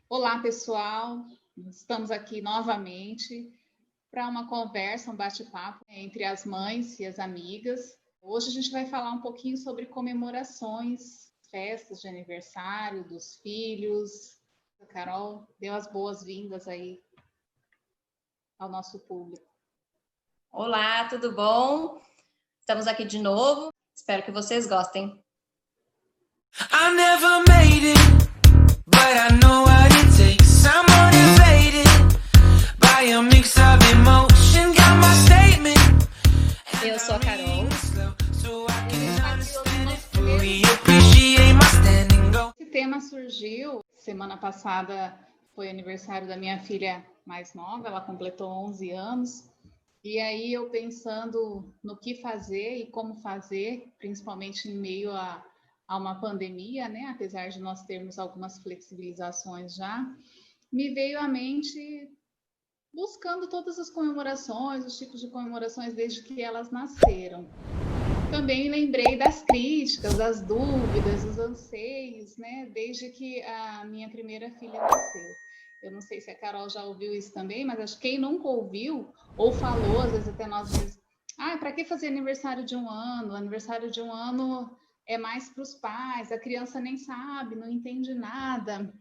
Olá, pessoal. Estamos aqui novamente para uma conversa, um bate-papo entre as mães e as amigas. Hoje a gente vai falar um pouquinho sobre comemorações, festas de aniversário dos filhos. A Carol deu as boas-vindas aí ao nosso público. Olá, tudo bom? Estamos aqui de novo. Espero que vocês gostem. I never made it, but I know what it takes. I'm motivated by a mix of emotion. Got my statement. Eu sou a Carol. Esse tema surgiu semana passada, foi aniversário da minha filha mais nova, ela completou 11 anos. E aí eu pensando no que fazer e como fazer, principalmente em meio a uma pandemia, né? Apesar de nós termos algumas flexibilizações já, me veio à mente buscando todas as comemorações, os tipos de comemorações desde que elas nasceram. Também lembrei das críticas, das dúvidas, dos anseios, né? Desde que a minha primeira filha nasceu. Eu não sei se a Carol já ouviu isso também, mas acho que quem nunca ouviu ou falou, às vezes até nós mesmos, para que fazer aniversário de um ano? Aniversário de um ano é mais para os pais, a criança nem sabe, não entende nada.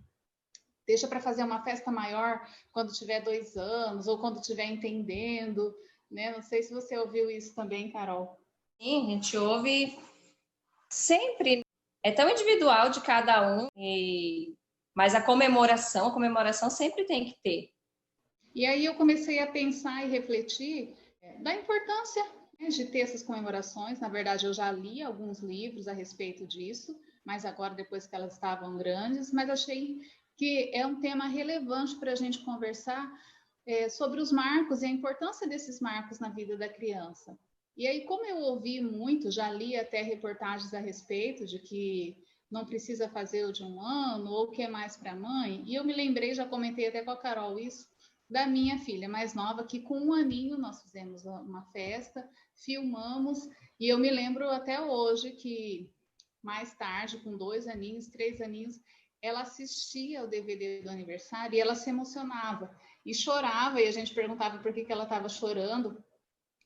Deixa para fazer uma festa maior quando tiver 2 anos ou quando estiver entendendo, né? Não sei se você ouviu isso também, Carol. Sim, a gente ouve sempre. É tão individual de cada um, mas a comemoração sempre tem que ter. E aí eu comecei a pensar e refletir da importância, né, de ter essas comemorações. Na verdade, eu já li alguns livros a respeito disso, mas agora, depois que elas estavam grandes, mas achei que é um tema relevante para a gente conversar sobre os marcos e a importância desses marcos na vida da criança. E aí, como eu ouvi muito, já li até reportagens a respeito de que não precisa fazer o de um ano, ou que é mais para a mãe, e eu me lembrei, já comentei até com a Carol isso, da minha filha mais nova, que com 1 aninho nós fizemos uma festa, filmamos, e eu me lembro até hoje que mais tarde, com 2 aninhos, 3 aninhos, ela assistia o DVD do aniversário e ela se emocionava e chorava, e a gente perguntava por que ela estava chorando,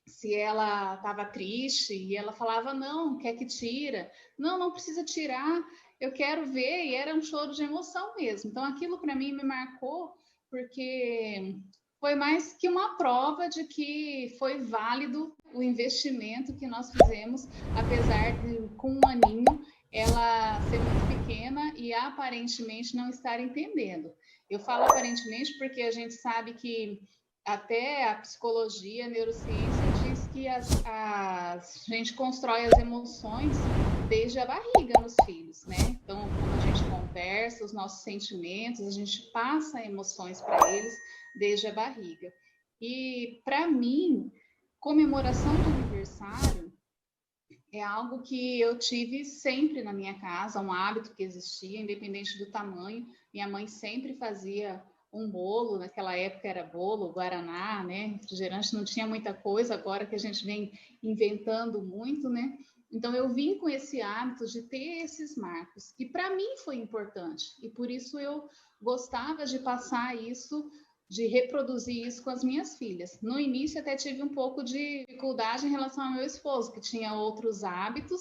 se ela estava triste, e ela falava, não, quer que tira? Não, não precisa tirar, eu quero ver, e era um choro de emoção mesmo. Então aquilo para mim me marcou, porque foi mais que uma prova de que foi válido o investimento que nós fizemos, apesar de, com 1 aninho, ela ser muito pequena e aparentemente não estar entendendo. Eu falo aparentemente porque a gente sabe que até a psicologia, a neurociência diz que a gente constrói as emoções desde a barriga nos filhos, né? Então, quando a gente conversa, os nossos sentimentos, a gente passa emoções para eles desde a barriga. E, para mim, comemoração de aniversário é algo que eu tive sempre na minha casa, um hábito que existia, independente do tamanho. Minha mãe sempre fazia um bolo, naquela época era bolo, guaraná, né? Refrigerante não tinha muita coisa, agora que a gente vem inventando muito, né? Então eu vim com esse hábito de ter esses marcos, e para mim foi importante, e por isso eu gostava de passar isso, de reproduzir isso com as minhas filhas. No início até tive um pouco de dificuldade em relação ao meu esposo, que tinha outros hábitos,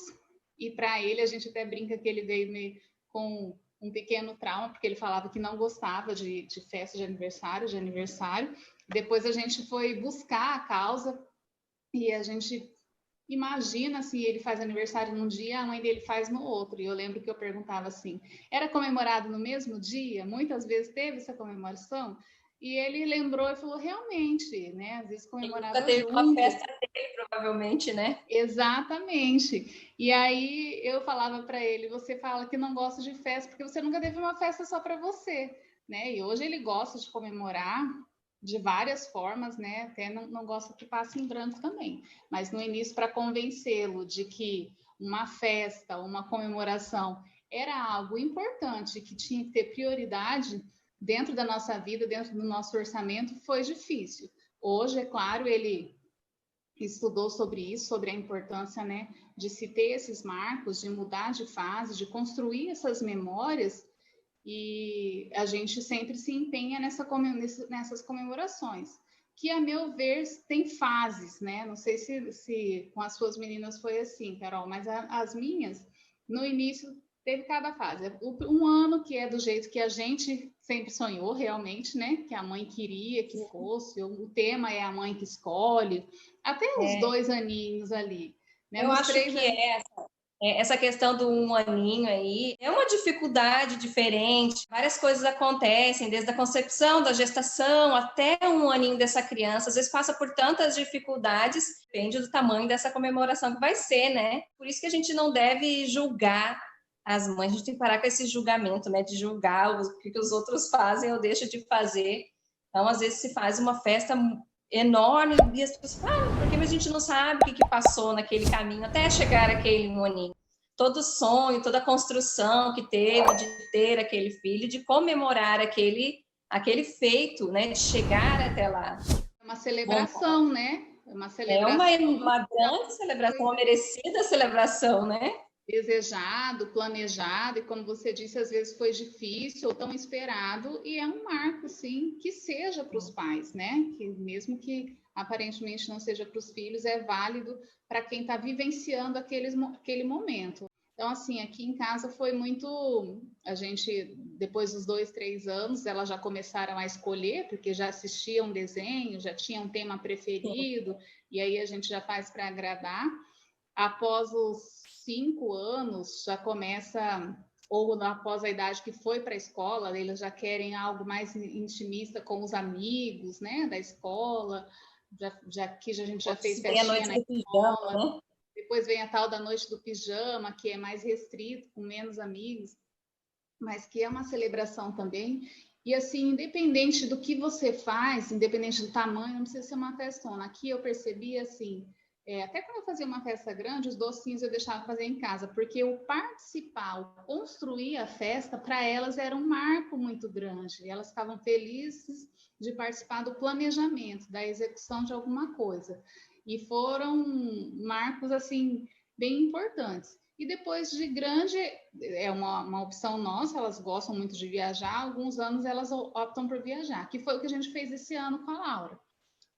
e para ele a gente até brinca que ele veio meio com um pequeno trauma, porque ele falava que não gostava de festa de aniversário. Depois a gente foi buscar a causa e a gente imagina se ele faz aniversário num dia, a mãe dele faz no outro. E eu lembro que eu perguntava assim, era comemorado no mesmo dia? Muitas vezes teve essa comemoração? E ele lembrou e falou, realmente, né? Às vezes comemorava Ele nunca teve junto. uma festa dele, provavelmente, né? Exatamente. E aí eu falava para ele, você fala que não gosta de festa porque você nunca teve uma festa só para você, né? E hoje ele gosta de comemorar de várias formas, né? Até não gosta que passe em branco também. Mas no início, para convencê-lo de que uma festa, uma comemoração era algo importante, que tinha que ter prioridade dentro da nossa vida, dentro do nosso orçamento, foi difícil. Hoje, é claro, ele estudou sobre isso, sobre a importância, né, de se ter esses marcos, de mudar de fase, de construir essas memórias, E a gente sempre se empenha nessas comemorações, que, a meu ver, tem fases, né? Não sei se com as suas meninas foi assim, Carol, mas as minhas, no início, teve cada fase. Um ano que é do jeito que a gente sempre sonhou, realmente, né? Que a mãe queria que fosse, o tema é a mãe que escolhe, até os 2 aninhos ali. Né? Eu acho que essa questão do 1 aninho aí é uma dificuldade diferente. Várias coisas acontecem, desde a concepção, da gestação, até 1 aninho dessa criança. Às vezes passa por tantas dificuldades, depende do tamanho dessa comemoração que vai ser, né? Por isso que a gente não deve julgar as mães, a gente tem que parar com esse julgamento, né? De julgar o que os outros fazem ou deixam de fazer. Então, às vezes se faz uma festa enorme e as pessoas falam, porque a gente não sabe o que passou naquele caminho até chegar aquele 1 aninho. Todo sonho, toda a construção que teve de ter aquele filho, de comemorar aquele feito, né, de chegar até lá. É uma celebração, bom, né? É uma celebração. É uma grande celebração, uma merecida celebração, né? Desejado, planejado, e como você disse, às vezes foi difícil ou tão esperado, e é um marco, sim, que seja para os pais, né? Que mesmo que aparentemente não seja para os filhos, é válido para quem está vivenciando aquele momento. Então, assim, aqui em casa foi muito... A gente, depois dos 2, 3 anos, elas já começaram a escolher, porque já assistiam desenho, já tinham um tema preferido, e aí a gente já faz para agradar. Após os 5 anos, já começa, ou após a idade que foi para a escola, eles já querem algo mais intimista com os amigos, né, da escola, que a gente já fez festinha na escola. Pijama, né? Depois vem a tal da noite do pijama, que é mais restrito, com menos amigos, mas que é uma celebração também. E assim, independente do que você faz, independente do tamanho, não precisa ser uma festona. Aqui eu percebi assim... até quando eu fazia uma festa grande, os docinhos eu deixava fazer em casa, porque o participar, o construir a festa, para elas era um marco muito grande. Elas ficavam felizes de participar do planejamento, da execução de alguma coisa. E foram marcos, assim, bem importantes. E depois de grande, é uma opção nossa, elas gostam muito de viajar, alguns anos elas optam por viajar, que foi o que a gente fez esse ano com a Laura.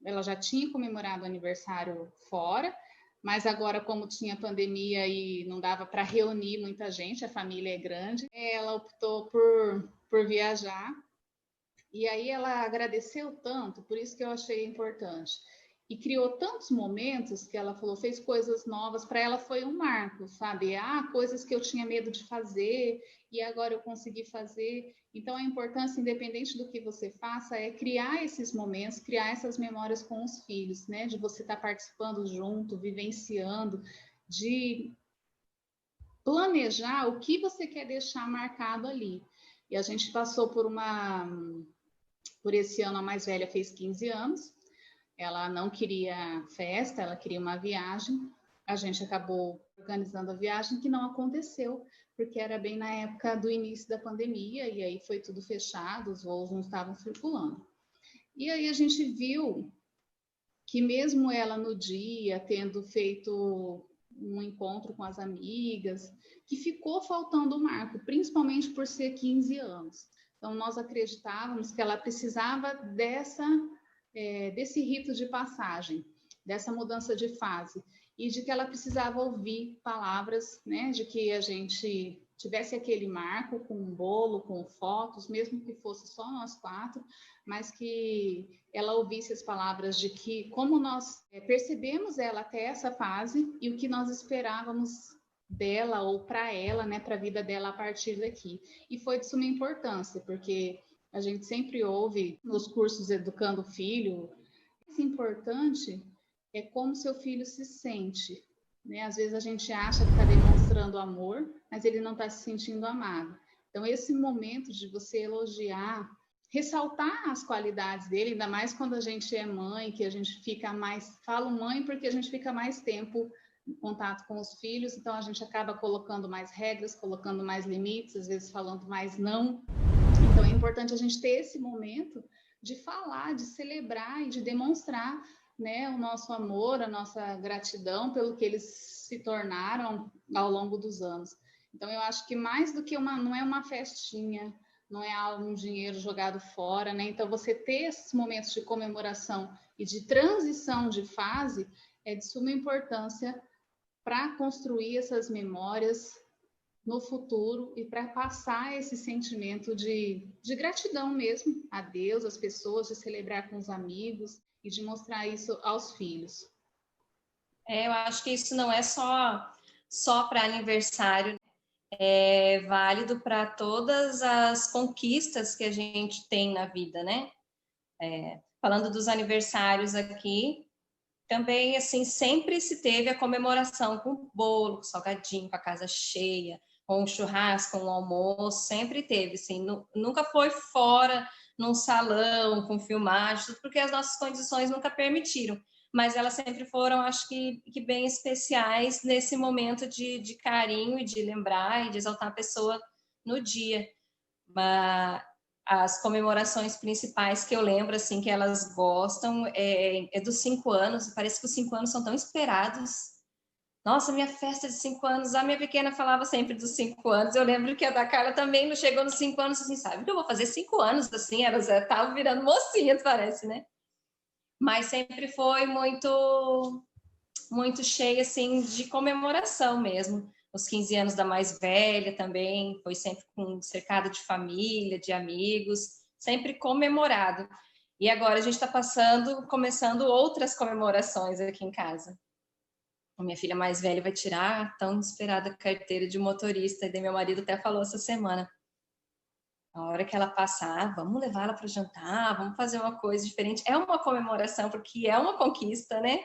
Ela já tinha comemorado o aniversário fora, mas agora, como tinha pandemia e não dava para reunir muita gente, a família é grande, ela optou por viajar. E aí ela agradeceu tanto, por isso que eu achei importante. E criou tantos momentos que ela falou, fez coisas novas, para ela foi um marco, sabe? Coisas que eu tinha medo de fazer e agora eu consegui fazer. Então a importância, independente do que você faça, é criar esses momentos, criar essas memórias com os filhos, né? De você estar participando junto, vivenciando, de planejar o que você quer deixar marcado ali. E a gente passou por esse ano, a mais velha fez 15 anos, ela não queria festa, ela queria uma viagem. A gente acabou organizando a viagem, que não aconteceu, porque era bem na época do início da pandemia, e aí foi tudo fechado, os voos não estavam circulando. E aí a gente viu que mesmo ela no dia, tendo feito um encontro com as amigas, que ficou faltando o marco, principalmente por ser 15 anos. Então, nós acreditávamos que ela precisava desse rito de passagem, dessa mudança de fase, e de que ela precisava ouvir palavras, né, de que a gente tivesse aquele marco com um bolo, com fotos, mesmo que fosse só nós 4, mas que ela ouvisse as palavras de que, como nós percebemos ela até essa fase e o que nós esperávamos dela ou para ela, né, para a vida dela a partir daqui. E foi de suma importância, porque a gente sempre ouve nos cursos Educando o Filho, o mais importante é como seu filho se sente, né? Às vezes a gente acha que está demonstrando amor, mas ele não está se sentindo amado. Então, esse momento de você elogiar, ressaltar as qualidades dele, ainda mais quando a gente é mãe, que a gente fica mais... Falo mãe porque a gente fica mais tempo em contato com os filhos, então a gente acaba colocando mais regras, colocando mais limites, às vezes falando mais não. Então, é importante a gente ter esse momento de falar, de celebrar e de demonstrar, né, o nosso amor, a nossa gratidão pelo que eles se tornaram ao longo dos anos. Então, eu acho que mais do que não é uma festinha, não é um dinheiro jogado fora, né? Então, você ter esses momentos de comemoração e de transição de fase é de suma importância para construir essas memórias no futuro e para passar esse sentimento de gratidão mesmo a Deus, às pessoas, de celebrar com os amigos e de mostrar isso aos filhos. Eu acho que isso não é só para aniversário, é válido para todas as conquistas que a gente tem na vida, né? Falando dos aniversários aqui, também, assim, sempre se teve a comemoração com bolo, com salgadinho, com a casa cheia, com um churrasco, com um almoço, sempre teve, assim, nunca foi fora, num salão, com filmagem, porque as nossas condições nunca permitiram, mas elas sempre foram, acho que bem especiais nesse momento de carinho e de lembrar e de exaltar a pessoa no dia. Mas as comemorações principais que eu lembro, assim, que elas gostam, é dos 5 anos. Parece que os 5 anos são tão esperados. Nossa, minha festa de 5 anos, a minha pequena falava sempre dos 5 anos. Eu lembro que a da Carla também não chegou nos 5 anos, assim, sabe que eu vou fazer 5 anos, assim, elas estavam virando mocinhas, parece, né? Mas sempre foi muito, muito cheia, assim, de comemoração mesmo. Os 15 anos da mais velha também, foi sempre cercado de família, de amigos, sempre comemorado. E agora a gente está começando outras comemorações aqui em casa. A minha filha mais velha vai tirar a tão esperada carteira de motorista, e daí meu marido até falou essa semana, a hora que ela passar, vamos levar ela para jantar, vamos fazer uma coisa diferente. É uma comemoração, porque é uma conquista, né?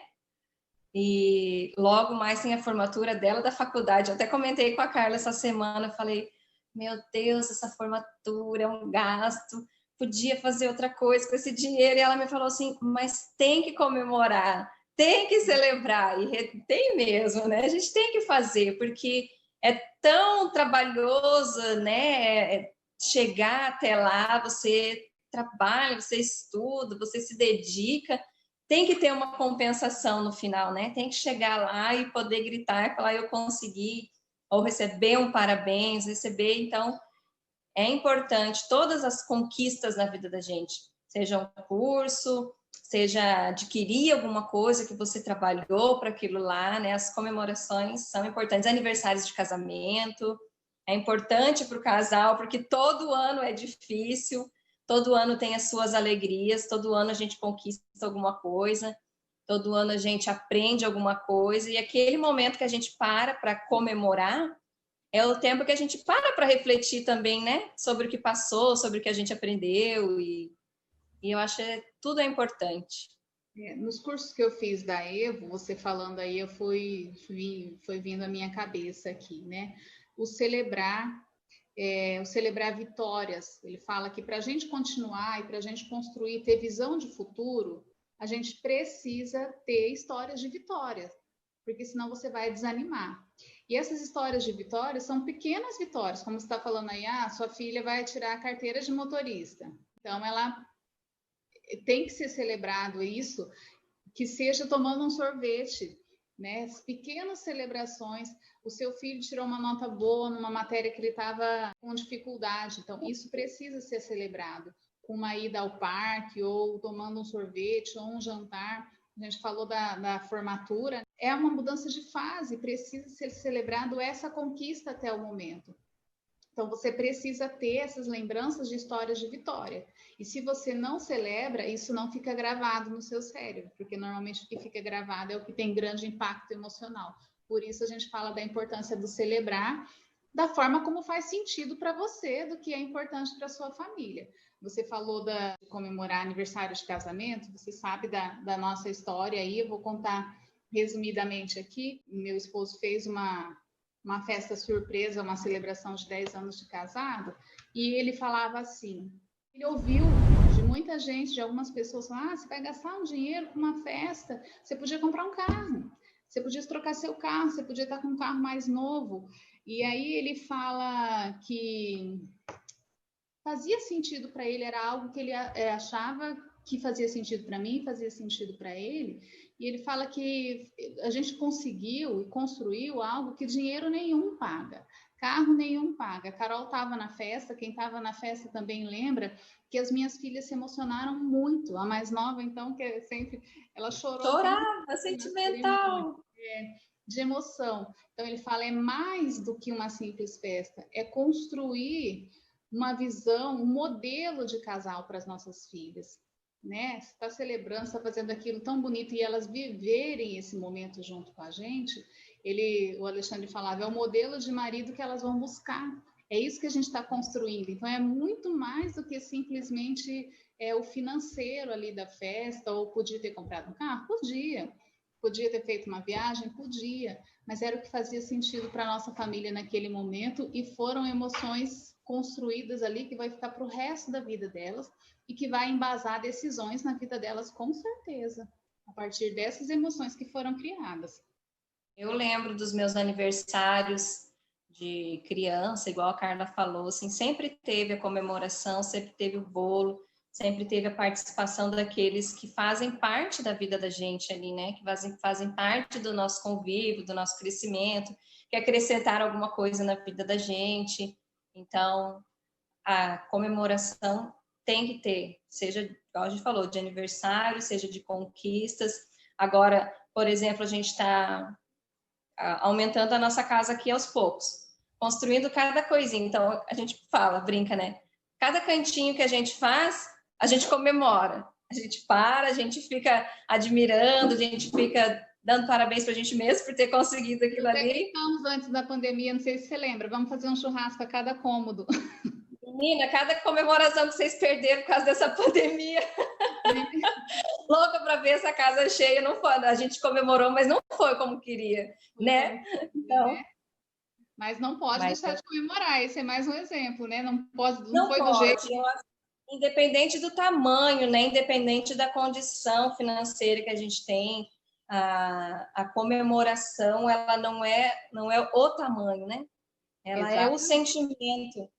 E logo mais tem a formatura dela da faculdade. Eu até comentei com a Carla essa semana, falei, meu Deus, essa formatura é um gasto, podia fazer outra coisa com esse dinheiro. E ela me falou assim, mas tem que comemorar, tem que celebrar. E tem mesmo, né? A gente tem que fazer, porque é tão trabalhoso, né? Chegar até lá, você trabalha, você estuda, você se dedica, tem que ter uma compensação no final, né? Tem que chegar lá e poder gritar e falar, eu consegui, ou receber um parabéns, receber. Então, é importante todas as conquistas na vida da gente, seja um curso, seja adquirir alguma coisa que você trabalhou para aquilo lá, né? As comemorações são importantes, aniversários de casamento, é importante para o casal, porque todo ano é difícil, todo ano tem as suas alegrias, todo ano a gente conquista alguma coisa, todo ano a gente aprende alguma coisa, e aquele momento que a gente para comemorar, é o tempo que a gente para refletir também, né? Sobre o que passou, sobre o que a gente aprendeu, e eu acho que tudo é importante. Nos cursos que eu fiz da Evo, você falando aí, foi vindo à minha cabeça aqui, né? O celebrar vitórias. Ele fala que para a gente continuar e para a gente construir, ter visão de futuro, a gente precisa ter histórias de vitória, porque senão você vai desanimar. E essas histórias de vitória são pequenas vitórias, como você está falando aí, sua filha vai tirar a carteira de motorista. Então, ela tem que ser celebrado isso, que seja tomando um sorvete, né? As pequenas celebrações, o seu filho tirou uma nota boa numa matéria que ele estava com dificuldade, então isso precisa ser celebrado, com uma ida ao parque, ou tomando um sorvete, ou um jantar. A gente falou da formatura, é uma mudança de fase, precisa ser celebrado essa conquista até o momento. Então, você precisa ter essas lembranças de histórias de vitória. E se você não celebra, isso não fica gravado no seu cérebro, porque normalmente o que fica gravado é o que tem grande impacto emocional. Por isso, a gente fala da importância do celebrar da forma como faz sentido para você, do que é importante para a sua família. Você falou de comemorar aniversário de casamento, você sabe da nossa história aí, eu vou contar resumidamente aqui. Meu esposo fez uma festa surpresa, uma celebração de 10 anos de casado, e ele falava assim, ele ouviu de muita gente, de algumas pessoas, você vai gastar um dinheiro com uma festa, você podia comprar um carro, você podia trocar seu carro, você podia estar com um carro mais novo. E aí ele fala que fazia sentido para ele, era algo que ele achava que fazia sentido para mim, fazia sentido para ele, e ele fala que a gente conseguiu e construiu algo que dinheiro nenhum paga. carro nenhum paga. A Carol estava na festa, quem estava na festa também lembra que as minhas filhas se emocionaram muito. A mais nova, então, que é sempre, ela chorou. Chorava, sentimental. De emoção. Então, ele fala, é mais do que uma simples festa, é construir uma visão, um modelo de casal para as nossas filhas, né? Você está celebrando, está fazendo aquilo tão bonito e elas viverem esse momento junto com a gente. O Alexandre falava, é o modelo de marido que elas vão buscar. É isso que a gente está construindo. Então, é muito mais do que simplesmente o financeiro ali da festa, ou podia ter comprado um carro? Podia ter feito uma viagem? Podia, mas era o que fazia sentido para a nossa família naquele momento e foram emoções construídas ali que vai ficar para o resto da vida delas e que vai embasar decisões na vida delas com certeza, a partir dessas emoções que foram criadas. Eu lembro dos meus aniversários de criança, igual a Carla falou, assim, sempre teve a comemoração, sempre teve o bolo, sempre teve a participação daqueles que fazem parte da vida da gente ali, né? Que fazem parte do nosso convívio, do nosso crescimento, que acrescentaram alguma coisa na vida da gente. Então, a comemoração tem que ter, seja, igual a gente falou, de aniversário, seja de conquistas. Agora, por exemplo, a gente está aumentando a nossa casa aqui aos poucos, construindo cada coisinha. Então, a gente fala, brinca, né? Cada cantinho que a gente faz, a gente comemora. A gente para, a gente fica admirando, a gente fica dando parabéns para a gente mesmo por ter conseguido aquilo ali. Estamos antes da pandemia, não sei se você lembra, vamos fazer um churrasco a cada cômodo. Menina, cada comemoração que vocês perderam por causa dessa pandemia. Louca para ver essa casa cheia, não foi. A gente comemorou, mas não foi como queria, né? Então, mas não pode deixar de comemorar, esse é mais um exemplo, né? Não foi pode. Do jeito. Independente do tamanho, né? Independente da condição financeira que a gente tem, a comemoração, ela não é o tamanho, né? Ela é o sentimento.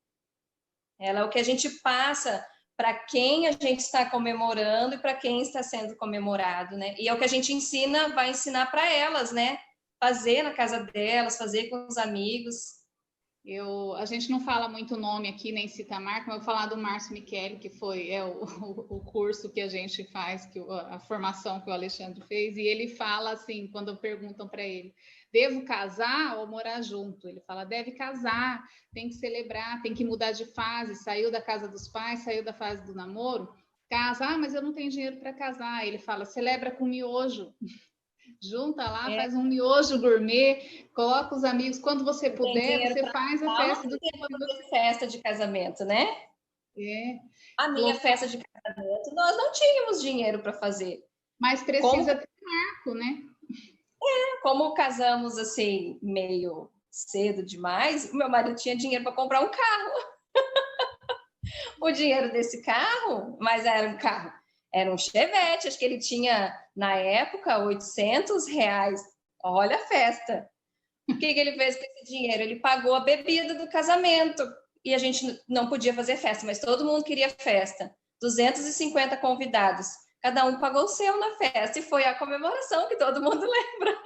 Ela é o que a gente passa para quem a gente está comemorando e para quem está sendo comemorado, né? E é o que a gente vai ensinar para elas, né? Fazer na casa delas, fazer com os amigos. A gente não fala muito nome aqui, nem cita a marca, mas eu vou falar do Márcio Michele, que foi o curso que a gente faz, a formação que o Alexandre fez, e ele fala assim, quando perguntam para ele, devo casar ou morar junto? Ele fala, deve casar, tem que celebrar, tem que mudar de fase, saiu da casa dos pais, saiu da fase do namoro, casa, mas eu não tenho dinheiro para casar. Ele fala, celebra com miojo. Junta lá, faz um miojo gourmet, coloca os amigos, quando você puder, você faz a festa do festa de casamento, né? A minha festa de casamento, nós não tínhamos dinheiro para fazer. Mas precisa ter marco, né? Como casamos assim, meio cedo demais, o meu marido tinha dinheiro para comprar um carro. O dinheiro desse carro, mas era um carro, era um Chevette, acho que ele tinha, na época, R$800. Olha a festa. O que ele fez com esse dinheiro? Ele pagou a bebida do casamento. E a gente não podia fazer festa, mas todo mundo queria festa. 250 convidados. Cada um pagou o seu na festa. E foi a comemoração que todo mundo lembra.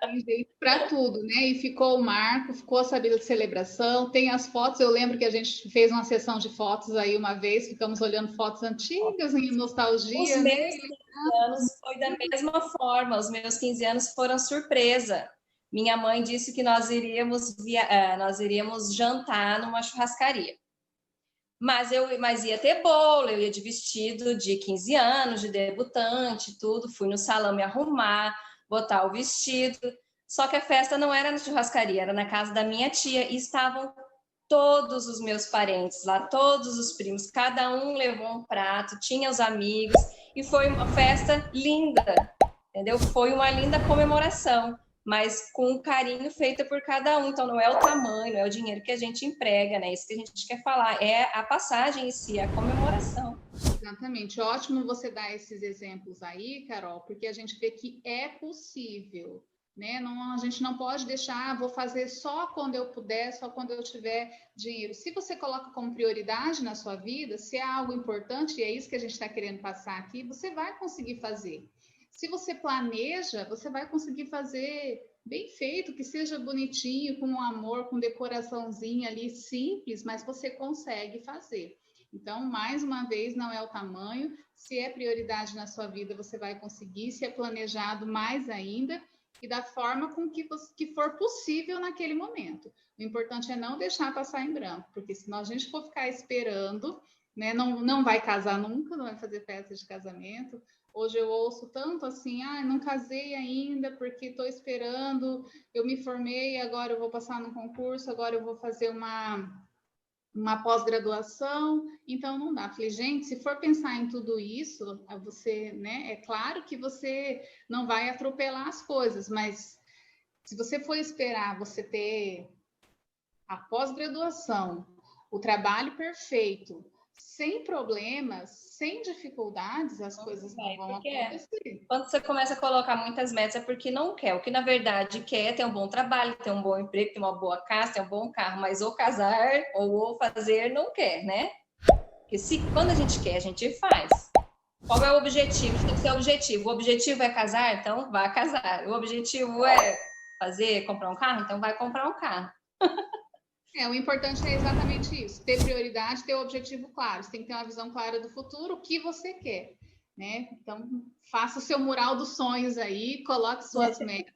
Tem jeito para tudo, né? E ficou o marco, ficou a sabida de celebração, tem as fotos. Eu lembro que a gente fez uma sessão de fotos aí uma vez, ficamos olhando fotos antigas em nostalgia. Os meus 15 anos foi da mesma forma, os meus 15 anos foram surpresa. Minha mãe disse que nós iríamos jantar numa churrascaria. Mas ia ter bolo, eu ia de vestido de 15 anos, de debutante, tudo. Fui no salão me arrumar, botar o vestido. Só que a festa não era na churrascaria, era na casa da minha tia. E estavam todos os meus parentes lá, todos os primos. Cada um levou um prato, tinha os amigos. E foi uma festa linda, entendeu? Foi uma linda comemoração, mas com um carinho feito por cada um. Então, não é o tamanho, não é o dinheiro que a gente emprega, né? Isso que a gente quer falar, é a passagem em si, a comemoração. Exatamente. Ótimo você dar esses exemplos aí, Carol, porque a gente vê que é possível, né? Não, a gente não pode deixar, vou fazer só quando eu puder, só quando eu tiver dinheiro. Se você coloca como prioridade na sua vida, se é algo importante, e é isso que a gente está querendo passar aqui, você vai conseguir fazer. Se você planeja, você vai conseguir fazer bem feito, que seja bonitinho, com amor, com decoraçãozinha ali, simples, mas você consegue fazer. Então, mais uma vez, não é o tamanho. Se é prioridade na sua vida, você vai conseguir. Se é planejado, mais ainda. E da forma com que for possível naquele momento. O importante é não deixar passar em branco, porque senão a gente for ficar esperando, né, não vai casar nunca, não vai fazer festa de casamento. Hoje eu ouço tanto assim, não casei ainda porque estou esperando, eu me formei, agora eu vou passar no concurso, agora eu vou fazer uma pós-graduação, então não dá. Falei, gente, se for pensar em tudo isso, você, né, é claro que você não vai atropelar as coisas, mas se você for esperar você ter a pós-graduação, o trabalho perfeito, sem problemas, sem dificuldades, as coisas não vão acontecer. Quando você começa a colocar muitas metas é porque não quer. O que na verdade quer é ter um bom trabalho, ter um bom emprego, ter uma boa casa, ter um bom carro, mas ou casar ou fazer não quer, né? Porque quando a gente quer, a gente faz. Qual é o objetivo? Tem que ser o objetivo. O objetivo é casar, então vai casar. O objetivo é comprar um carro, então vai comprar um carro. O importante é exatamente isso, ter prioridade, ter o objetivo claro, você tem que ter uma visão clara do futuro, o que você quer, né? Então, faça o seu mural dos sonhos aí, coloque suas metas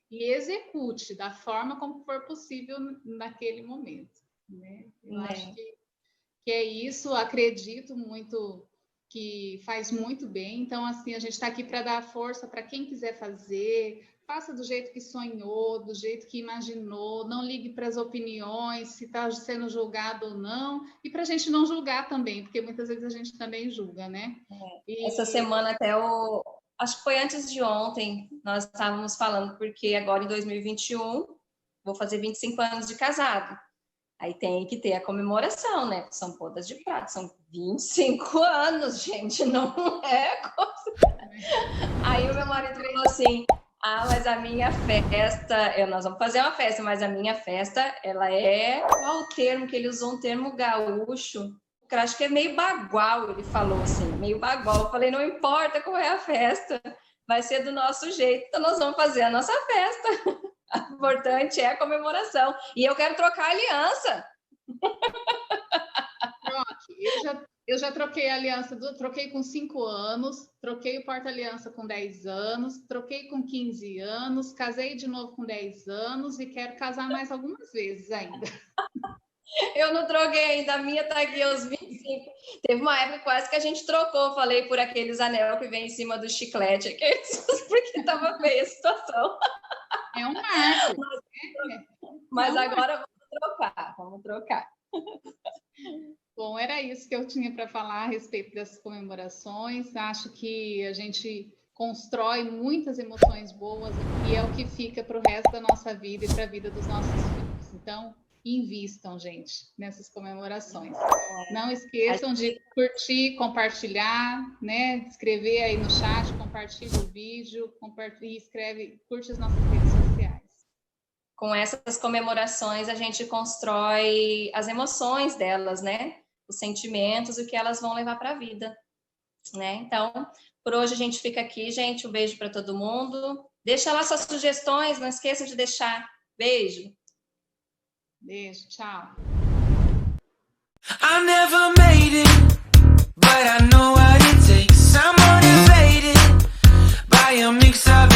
e execute da forma como for possível naquele momento, né? Eu acho que é isso, acredito muito que faz muito bem, então, assim, a gente está aqui para dar força para quem quiser fazer. Faça do jeito que sonhou, do jeito que imaginou, não ligue para as opiniões, se está sendo julgado ou não, e para a gente não julgar também, porque muitas vezes a gente também julga, né? Essa semana até acho que foi antes de ontem, nós estávamos falando, porque agora em 2021 vou fazer 25 anos de casado. Aí tem que ter a comemoração, né? São bodas de prata, são 25 anos, gente, não é coisa. Aí o meu marido falou assim, mas a minha festa, nós vamos fazer uma festa, mas a minha festa, ela é, qual o termo que ele usou, um termo gaúcho, que eu acho que é meio bagual, ele falou assim, meio bagual. Eu falei, não importa qual é a festa, vai ser do nosso jeito, então nós vamos fazer a nossa festa. O importante é a comemoração. E eu quero trocar a aliança. Pronto, eu já troquei a aliança, troquei com 5 anos, troquei o porta-aliança com 10 anos, troquei com 15 anos, casei de novo com 10 anos e quero casar mais algumas vezes ainda. Eu não troquei ainda, a minha tá aqui aos 25. Teve uma época quase que a gente trocou, falei por aqueles anel que vem em cima do chiclete, porque tava feia a situação. É um marco. Mas agora vamos trocar. Bom, era isso que eu tinha para falar a respeito dessas comemorações. Acho que a gente constrói muitas emoções boas e é o que fica para o resto da nossa vida e para a vida dos nossos filhos. Então, invistam, gente, nessas comemorações. Não esqueçam de curtir, compartilhar, né? Escrever aí no chat, compartilha o vídeo, curte as nossas redes sociais. Com essas comemorações, a gente constrói as emoções delas, né? Os sentimentos, o que elas vão levar para a vida, né? Então, por hoje a gente fica aqui, gente. Um beijo para todo mundo. Deixa lá suas sugestões, não esqueça de deixar. Beijo. Beijo, tchau. I never made it, but I know what it takes. I'm motivated by a mix of